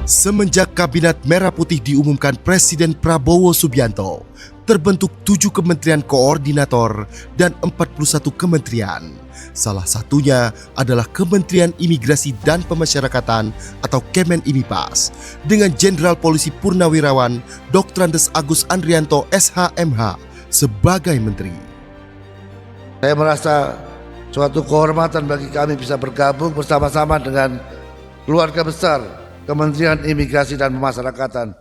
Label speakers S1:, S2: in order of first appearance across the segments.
S1: Semenjak Kabinet Merah Putih diumumkan Presiden Prabowo Subianto, terbentuk 7 kementerian koordinator dan 41 kementerian. Salah satunya adalah Kementerian Imigrasi dan Pemasyarakatan atau Kemenimipas dengan Jenderal Polisi Purnawirawan Dr. Andes Agus Andrianto SH.MH sebagai Menteri.
S2: Saya merasa suatu kehormatan bagi kami bisa bergabung bersama-sama dengan keluarga besar Kementerian Imigrasi dan Pemasyarakatan.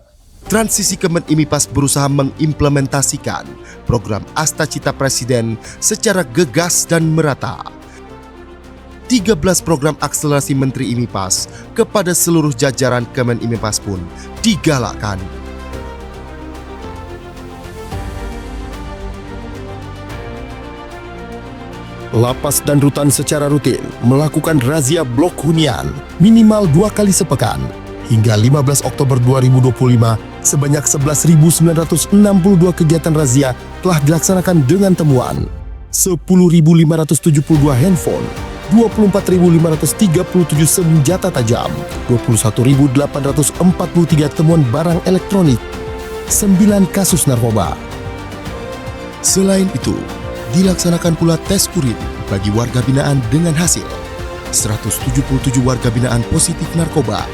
S1: Transisi Kemenimipas berusaha mengimplementasikan program Asta Cita Presiden secara gegas dan merata. 13 program akselerasi Menteri Imipas kepada seluruh jajaran Kemenimipas pun digalakkan. Lapas dan rutan secara rutin melakukan razia blok hunian minimal 2 kali sepekan. Hingga 15 Oktober 2025, sebanyak 11.962 kegiatan razia telah dilaksanakan dengan temuan 10.572 handphone, 24.537 senjata tajam, 21.843 temuan barang elektronik, 9 kasus narkoba. Selain itu, dilaksanakan pula tes urin bagi warga binaan dengan hasil 177 warga binaan positif narkoba.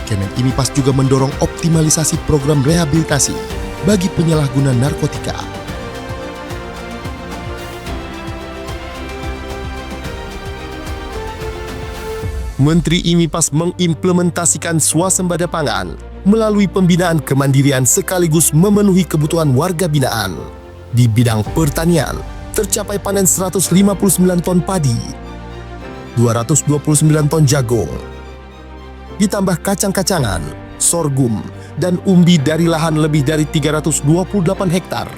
S1: Kemenimipas juga mendorong optimalisasi program rehabilitasi bagi penyalahguna narkotika. Menteri Imipas mengimplementasikan swasembada pangan melalui pembinaan kemandirian sekaligus memenuhi kebutuhan warga binaan. Di bidang pertanian, tercapai panen 159 ton padi, 229 ton jagung, ditambah kacang-kacangan, sorghum, dan umbi dari lahan lebih dari 328 hektar.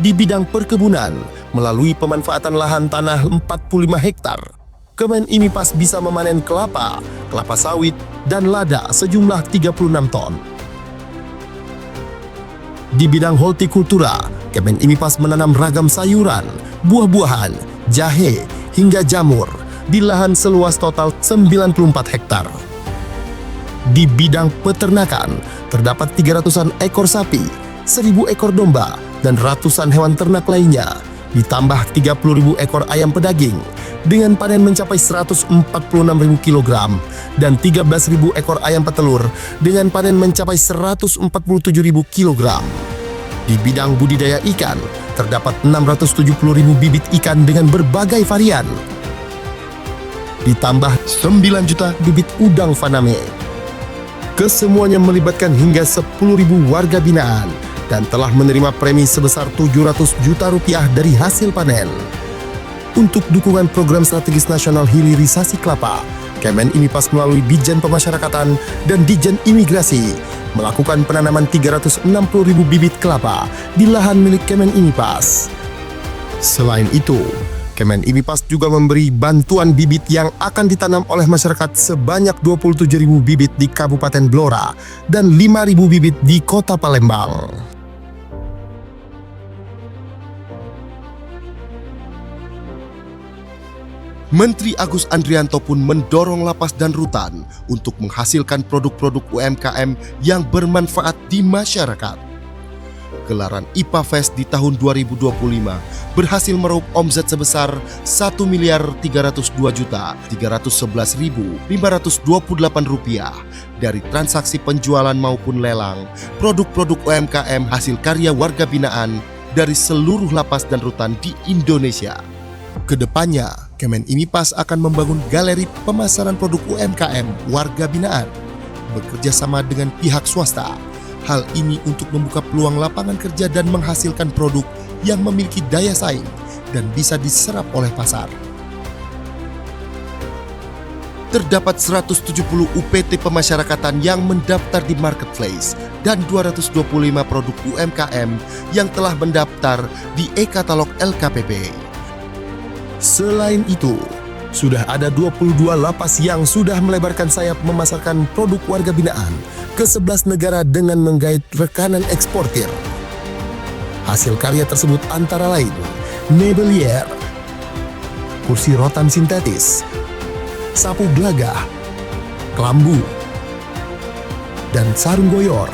S1: Di bidang perkebunan, melalui pemanfaatan lahan tanah 45 hektar, Kemenimipas bisa memanen kelapa, kelapa sawit, dan lada sejumlah 36 ton. Di bidang hortikultura, Kemenimipas menanam ragam sayuran, buah-buahan, jahe, hingga jamur di lahan seluas total 94 hektar. Di bidang peternakan, terdapat 300-an ekor sapi, 1.000 ekor domba, dan ratusan hewan ternak lainnya, ditambah 30.000 ekor ayam pedaging, dengan panen mencapai 146.000 kg, dan 13.000 ekor ayam petelur, dengan panen mencapai 147.000 kg. Di bidang budidaya ikan, terdapat 670.000 bibit ikan dengan berbagai varian, ditambah 9 juta bibit udang faname. Kesemuanya melibatkan hingga 10.000 warga binaan dan telah menerima premi sebesar 700 juta rupiah dari hasil panen. Untuk dukungan program strategis nasional hilirisasi kelapa, Kemenimipas melalui Ditjen Pemasyarakatan dan Ditjen Imigrasi melakukan penanaman 360.000 bibit kelapa di lahan milik Kemenimipas. Selain itu, Kemenimipas juga memberi bantuan bibit yang akan ditanam oleh masyarakat sebanyak 27.000 bibit di Kabupaten Blora dan 5.000 bibit di Kota Palembang. Menteri Agus Andrianto pun mendorong lapas dan rutan untuk menghasilkan produk-produk UMKM yang bermanfaat di masyarakat. Gelaran IPA Fest di tahun 2025 berhasil meraup omzet sebesar Rp1.302.311.528 dari transaksi penjualan maupun lelang produk-produk UMKM hasil karya warga binaan dari seluruh lapas dan rutan di Indonesia. Kedepannya, Kemenimipas akan membangun galeri pemasaran produk UMKM warga binaan, bekerja sama dengan pihak swasta. Hal ini untuk membuka peluang lapangan kerja dan menghasilkan produk yang memiliki daya saing dan bisa diserap oleh pasar. Terdapat 170 UPT pemasyarakatan yang mendaftar di marketplace dan 225 produk UMKM yang telah mendaftar di e-katalog LKPP. Selain itu, sudah ada 22 lapas yang sudah melebarkan sayap memasarkan produk warga binaan ke 11 negara dengan menggait rekanan eksportir. Hasil karya tersebut antara lain Nebelier, kursi rotan sintetis, sapu gelagah, kelambu, dan sarung goyor.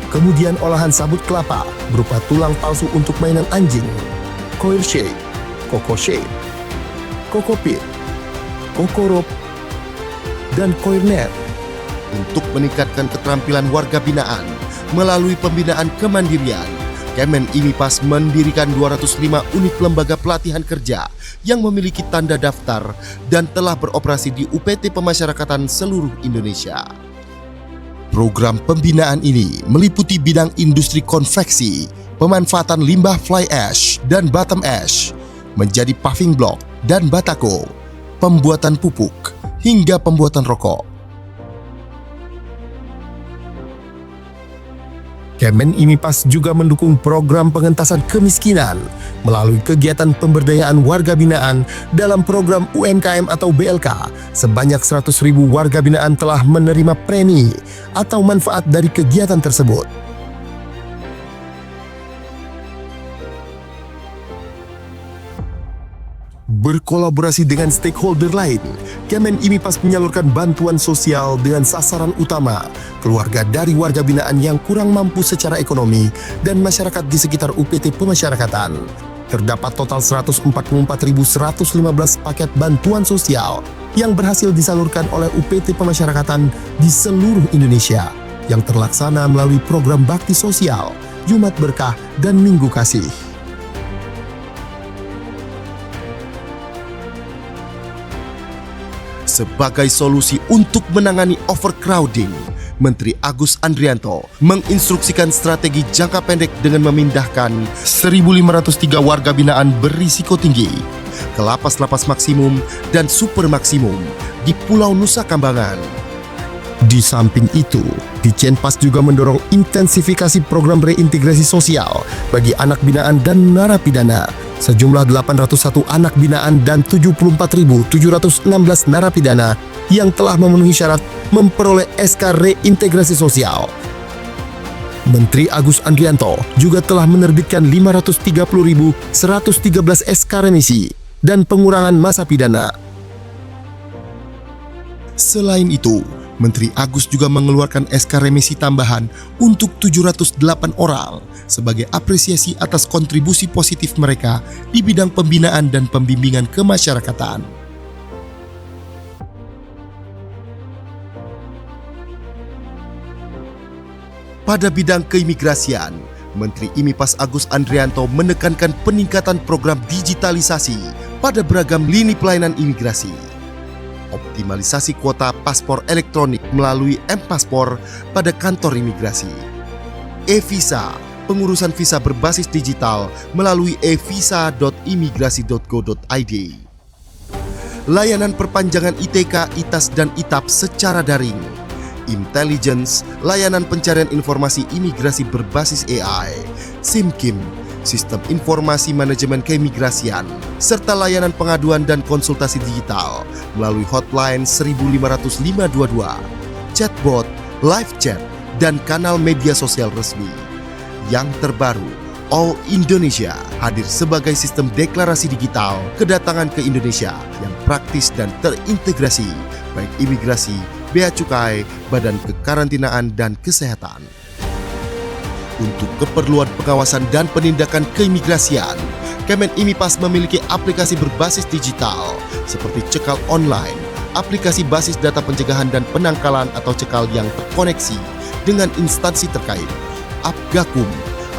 S1: Kemudian olahan sabut kelapa berupa tulang palsu untuk mainan anjing, coil shade, coco shade, coco pit, coco rope, dan coil net. Untuk meningkatkan keterampilan warga binaan melalui pembinaan kemandirian, Kemen IMIPAS mendirikan 205 unit lembaga pelatihan kerja yang memiliki tanda daftar dan telah beroperasi di UPT Pemasyarakatan seluruh Indonesia. Program pembinaan ini meliputi bidang industri konveksi, pemanfaatan limbah fly ash dan bottom ash menjadi paving block dan batako, pembuatan pupuk, hingga pembuatan rokok. Kemen IMIPAS juga mendukung program pengentasan kemiskinan melalui kegiatan pemberdayaan warga binaan dalam program UMKM atau BLK. Sebanyak 100.000 warga binaan telah menerima premi atau manfaat dari kegiatan tersebut. Berkolaborasi dengan stakeholder lain, Kemen IMIPAS menyalurkan bantuan sosial dengan sasaran utama keluarga dari warga binaan yang kurang mampu secara ekonomi dan masyarakat di sekitar UPT Pemasyarakatan. Terdapat total 144.115 paket bantuan sosial yang berhasil disalurkan oleh UPT Pemasyarakatan di seluruh Indonesia yang terlaksana melalui program bakti sosial, Jumat Berkah, dan Minggu Kasih. Sebagai solusi untuk menangani overcrowding, Menteri Agus Andrianto menginstruksikan strategi jangka pendek dengan memindahkan 1.503 warga binaan berisiko tinggi ke lapas-lapas maksimum dan super maksimum di Pulau Nusa Kambangan. Di samping itu, Ditjenpas juga mendorong intensifikasi program reintegrasi sosial bagi anak binaan dan narapidana. Sejumlah 801 anak binaan dan 74.716 narapidana yang telah memenuhi syarat memperoleh SK reintegrasi sosial. Menteri Agus Andrianto juga telah menerbitkan 530.113 SK remisi dan pengurangan masa pidana. Selain itu, Menteri Agus juga mengeluarkan SK remisi tambahan untuk 708 orang sebagai apresiasi atas kontribusi positif mereka di bidang pembinaan dan pembimbingan kemasyarakatan. Pada bidang keimigrasian, Menteri IMIPAS Agus Andrianto menekankan peningkatan program digitalisasi pada beragam lini pelayanan imigrasi. Optimalisasi kuota paspor elektronik melalui M-Paspor pada kantor imigrasi. E-Visa, pengurusan visa berbasis digital melalui evisa.imigrasi.go.id. Layanan perpanjangan ITK, ITAS, dan ITAP secara daring. Intelligence, layanan pencarian informasi imigrasi berbasis AI. SIMKIM, sistem informasi manajemen keimigrasian, serta layanan pengaduan dan konsultasi digital melalui hotline 15522, chatbot, live chat, dan kanal media sosial resmi. Yang terbaru, All Indonesia hadir sebagai sistem deklarasi digital kedatangan ke Indonesia yang praktis dan terintegrasi, baik imigrasi, bea cukai, badan kekarantinaan, dan kesehatan. Untuk keperluan pengawasan dan penindakan keimigrasian, Kemen IMIPAS memiliki aplikasi berbasis digital seperti cekal online, aplikasi basis data pencegahan dan penangkalan atau cekal yang terkoneksi dengan instansi terkait, Apgakum,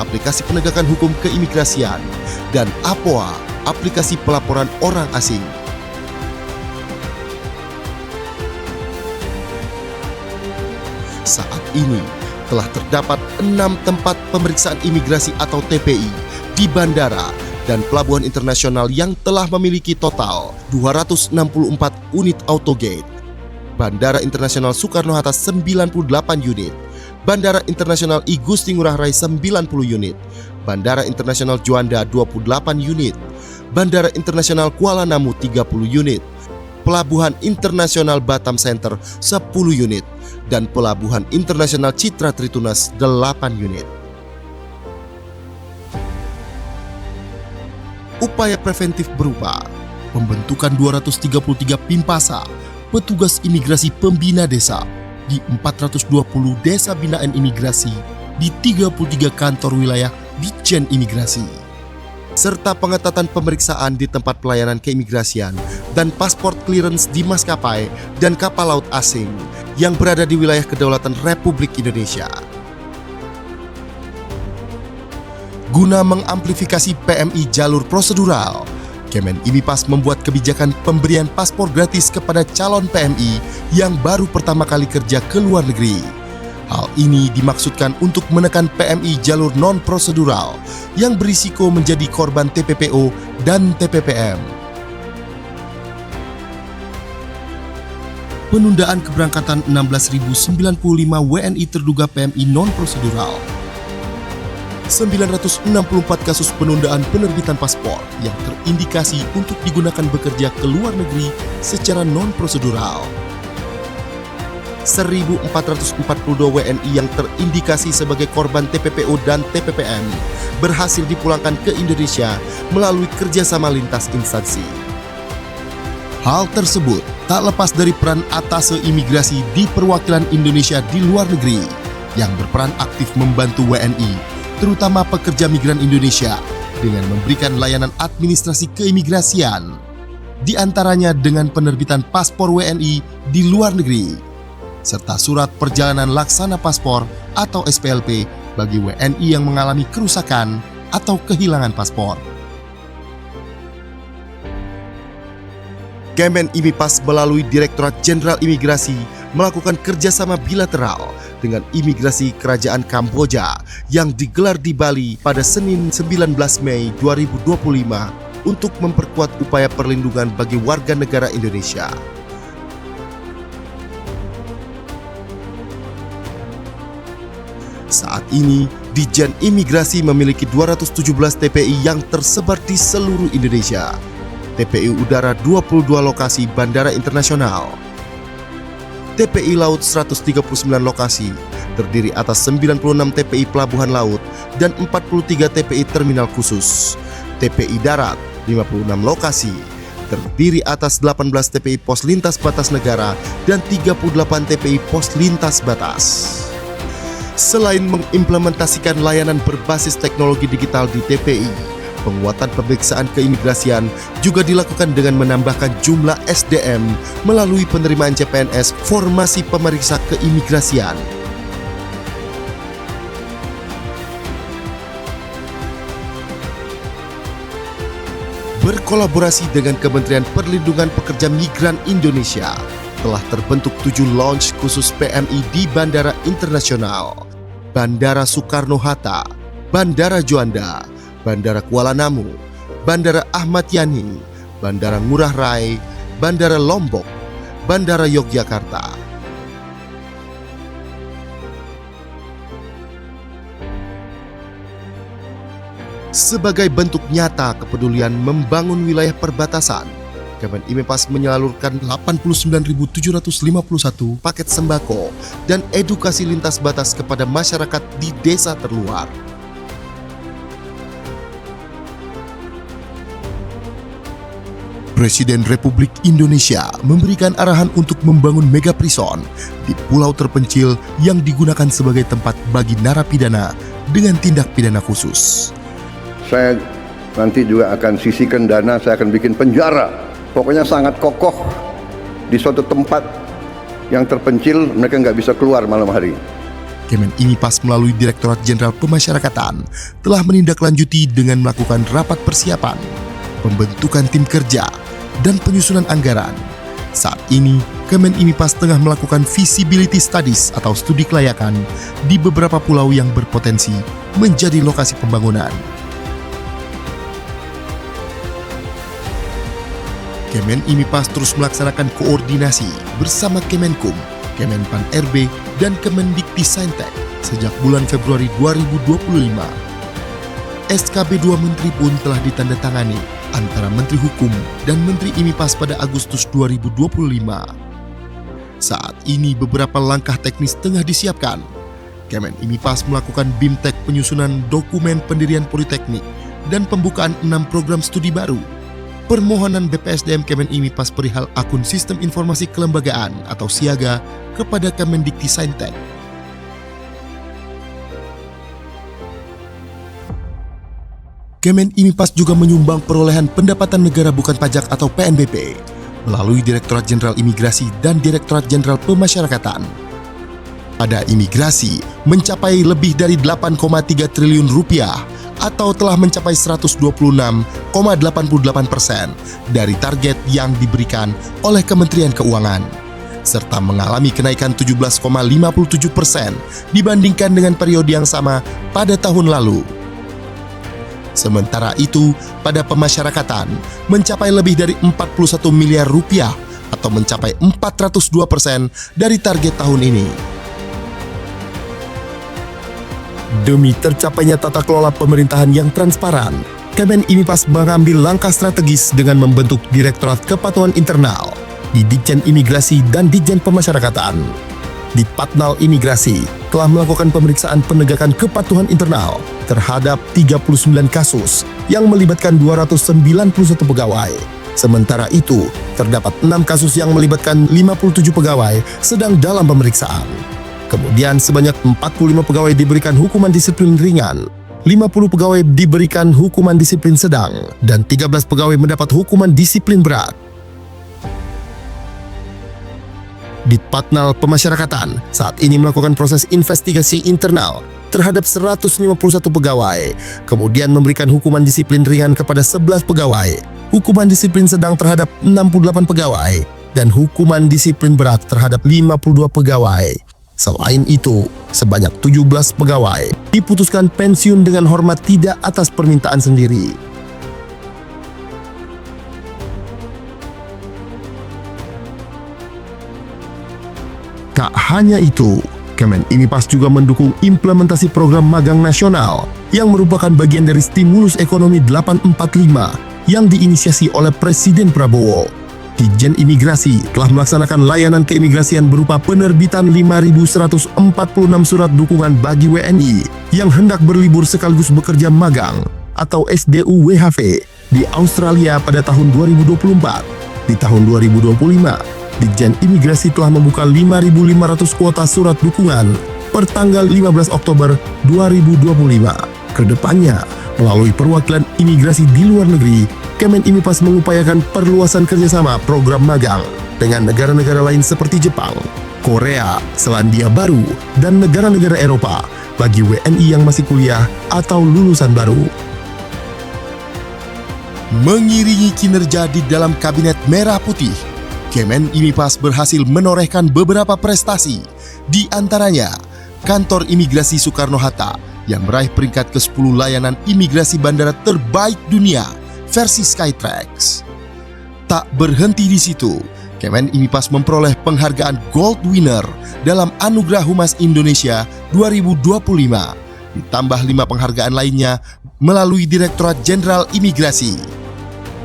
S1: aplikasi penegakan hukum keimigrasian, dan APOA, aplikasi pelaporan orang asing. Saat ini, telah terdapat 6 tempat pemeriksaan imigrasi atau TPI di bandara dan pelabuhan internasional yang telah memiliki total 264 unit autogate. Bandara Internasional Soekarno-Hatta 98 unit, Bandara Internasional I Gusti Ngurah Rai 90 unit, Bandara Internasional Juanda 28 unit, Bandara Internasional Kuala Namu 30 unit, Pelabuhan Internasional Batam Center 10 unit, dan Pelabuhan Internasional Citra Tritunas 8 unit. Upaya preventif berupa pembentukan 233 Pimpasa, petugas imigrasi pembina desa di 420 desa binaan imigrasi di 33 kantor wilayah Ditjen Imigrasi, serta pengetatan pemeriksaan di tempat pelayanan keimigrasian dan paspor clearance di maskapai dan kapal laut asing yang berada di wilayah kedaulatan Republik Indonesia. Guna mengamplifikasi PMI jalur prosedural, Kemen IMIPAS membuat kebijakan pemberian paspor gratis kepada calon PMI yang baru pertama kali kerja ke luar negeri. Hal ini dimaksudkan untuk menekan PMI jalur non-prosedural yang berisiko menjadi korban TPPO dan TPPM. Penundaan keberangkatan 16.095 WNI terduga PMI non-prosedural. 964 kasus penundaan penerbitan paspor yang terindikasi untuk digunakan bekerja ke luar negeri secara non-prosedural. 1.442 WNI yang terindikasi sebagai korban TPPO dan TPPM berhasil dipulangkan ke Indonesia melalui kerjasama lintas instansi. Hal tersebut tak lepas dari peran atase imigrasi di perwakilan Indonesia di luar negeri yang berperan aktif membantu WNI, terutama pekerja migran Indonesia, dengan memberikan layanan administrasi keimigrasian, di antaranya dengan penerbitan paspor WNI di luar negeri, serta surat perjalanan laksana paspor atau SPLP bagi WNI yang mengalami kerusakan atau kehilangan paspor. Kemen IMIPAS melalui Direktorat Jenderal Imigrasi melakukan kerjasama bilateral dengan imigrasi Kerajaan Kamboja yang digelar di Bali pada Senin 19 Mei 2025 untuk memperkuat upaya perlindungan bagi warga negara Indonesia. Saat ini, Ditjen Imigrasi memiliki 217 TPI yang tersebar di seluruh Indonesia. TPI Udara 22 lokasi bandara internasional. TPI Laut 139 lokasi, terdiri atas 96 TPI pelabuhan laut dan 43 TPI terminal khusus. TPI Darat 56 lokasi, terdiri atas 18 TPI pos lintas batas negara dan 38 TPI pos lintas batas. Selain mengimplementasikan layanan berbasis teknologi digital di TPI, penguatan pemeriksaan keimigrasian juga dilakukan dengan menambahkan jumlah SDM melalui penerimaan CPNS formasi pemeriksa keimigrasian. Berkolaborasi dengan Kementerian Perlindungan Pekerja Migran Indonesia, telah terbentuk 7 launch khusus PMI di Bandara Internasional, Bandara Soekarno-Hatta, Bandara Juanda, Bandara Kuala Namu, Bandara Ahmad Yani, Bandara Ngurah Rai, Bandara Lombok, Bandara Yogyakarta. Sebagai bentuk nyata kepedulian membangun wilayah perbatasan, Kemen IMIPAS menyalurkan 89.751 paket sembako dan edukasi lintas batas kepada masyarakat di desa terluar. Presiden Republik Indonesia memberikan arahan untuk membangun mega prison di pulau terpencil yang digunakan sebagai tempat bagi narapidana dengan tindak pidana khusus.
S3: Saya nanti juga akan sisihkan dana, saya akan bikin penjara. Pokoknya sangat kokoh di suatu tempat yang terpencil, mereka nggak bisa keluar malam hari.
S1: Kemen IMIPAS melalui Direktorat Jenderal Pemasyarakatan telah menindaklanjuti dengan melakukan rapat persiapan, pembentukan tim kerja, dan penyusunan anggaran. Saat ini, Kemen IMIPAS tengah melakukan feasibility studies atau studi kelayakan di beberapa pulau yang berpotensi menjadi lokasi pembangunan. Kemen IMIPAS terus melaksanakan koordinasi bersama Kemenkum, Kemenpan RB, dan Kemendikti-Saintek sejak bulan Februari 2025. SKB 2 Menteri pun telah ditandatangani antara Menteri Hukum dan Menteri IMIPAS pada Agustus 2025. Saat ini beberapa langkah teknis tengah disiapkan. Kemen IMIPAS melakukan BIMTEK penyusunan dokumen pendirian politeknik dan pembukaan 6 program studi baru. permohonan BPSDM Kemen IMIPAS perihal akun Sistem Informasi Kelembagaan atau Siaga kepada Kemendikti-Saintek. Kemen IMIPAS juga menyumbang perolehan pendapatan negara bukan pajak atau PNBP melalui Direktorat Jenderal Imigrasi dan Direktorat Jenderal Pemasyarakatan. Pada imigrasi mencapai lebih dari 8,3 triliun rupiah atau telah mencapai 126,88% dari target yang diberikan oleh Kementerian Keuangan, serta mengalami kenaikan 17,57% dibandingkan dengan periode yang sama pada tahun lalu. Sementara itu, pada pemasyarakatan mencapai lebih dari 41 miliar rupiah atau mencapai 402% dari target tahun ini. Demi tercapainya tata kelola pemerintahan yang transparan, Kemen IMIPAS mengambil langkah strategis dengan membentuk Direktorat Kepatuhan Internal di Ditjen Imigrasi dan Ditjen Pemasyarakatan. Ditpatnal Imigrasi telah melakukan pemeriksaan penegakan kepatuhan internal terhadap 39 kasus yang melibatkan 291 pegawai. Sementara itu, terdapat 6 kasus yang melibatkan 57 pegawai sedang dalam pemeriksaan. Kemudian sebanyak 45 pegawai diberikan hukuman disiplin ringan, 50 pegawai diberikan hukuman disiplin sedang, dan 13 pegawai mendapat hukuman disiplin berat. Ditpatnal Pemasyarakatan saat ini melakukan proses investigasi internal terhadap 151 pegawai, kemudian memberikan hukuman disiplin ringan kepada 11 pegawai, hukuman disiplin sedang terhadap 68 pegawai, dan hukuman disiplin berat terhadap 52 pegawai. Selain itu, sebanyak 17 pegawai diputuskan pensiun dengan hormat tidak atas permintaan sendiri. Tak hanya itu, Kemen IMIPAS juga mendukung implementasi program magang nasional yang merupakan bagian dari stimulus ekonomi 845 yang diinisiasi oleh Presiden Prabowo. Ditjen Imigrasi telah melaksanakan layanan keimigrasian berupa penerbitan 5.146 surat dukungan bagi WNI yang hendak berlibur sekaligus bekerja magang atau SDU-WHV di Australia pada tahun 2024. Di tahun 2025, Ditjen Imigrasi telah membuka 5.500 kuota surat dukungan per tanggal 15 Oktober 2025. Kedepannya, melalui perwakilan imigrasi di luar negeri, Kemen IMIPAS mengupayakan perluasan kerjasama program magang dengan negara-negara lain seperti Jepang, Korea, Selandia Baru, dan negara-negara Eropa bagi WNI yang masih kuliah atau lulusan baru. Mengiringi kinerja di dalam Kabinet Merah Putih, Kemen IMIPAS berhasil menorehkan beberapa prestasi, di antaranya Kantor Imigrasi Soekarno-Hatta yang meraih peringkat ke-10 layanan imigrasi bandara terbaik dunia versi Skytrax. Tak berhenti di situ, Kemen IMIPAS memperoleh penghargaan Gold Winner dalam Anugerah Humas Indonesia 2025, ditambah 5 penghargaan lainnya melalui Direktorat Jenderal Imigrasi.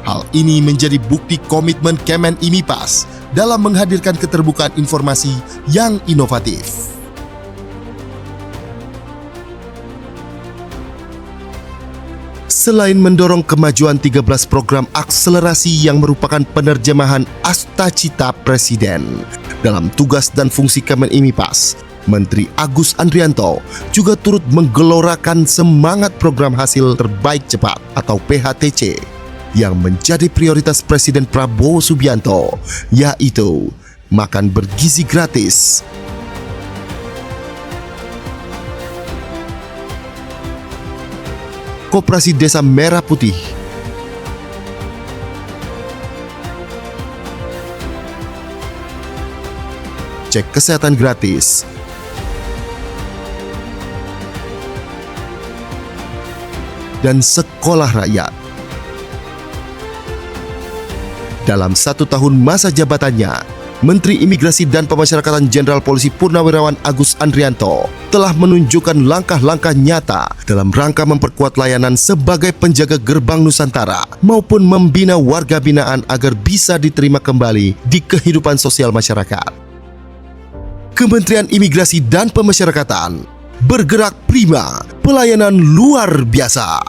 S1: Hal ini menjadi bukti komitmen Kemen IMIPAS dalam menghadirkan keterbukaan informasi yang inovatif. Selain mendorong kemajuan 13 program akselerasi yang merupakan penerjemahan Astacita Presiden dalam tugas dan fungsi Kemen IMIPAS, Menteri Agus Andrianto juga turut menggelorakan semangat program hasil terbaik cepat atau PHTC yang menjadi prioritas Presiden Prabowo Subianto, yaitu makan bergizi gratis. Koperasi Desa Merah Putih, cek kesehatan gratis, dan sekolah rakyat. Dalam 1 tahun masa jabatannya, Menteri Imigrasi dan Pemasyarakatan Jenderal Polisi Purnawirawan Agus Andrianto telah menunjukkan langkah-langkah nyata dalam rangka memperkuat layanan sebagai penjaga gerbang Nusantara maupun membina warga binaan agar bisa diterima kembali di kehidupan sosial masyarakat. Kementerian Imigrasi dan Pemasyarakatan bergerak prima, pelayanan luar biasa.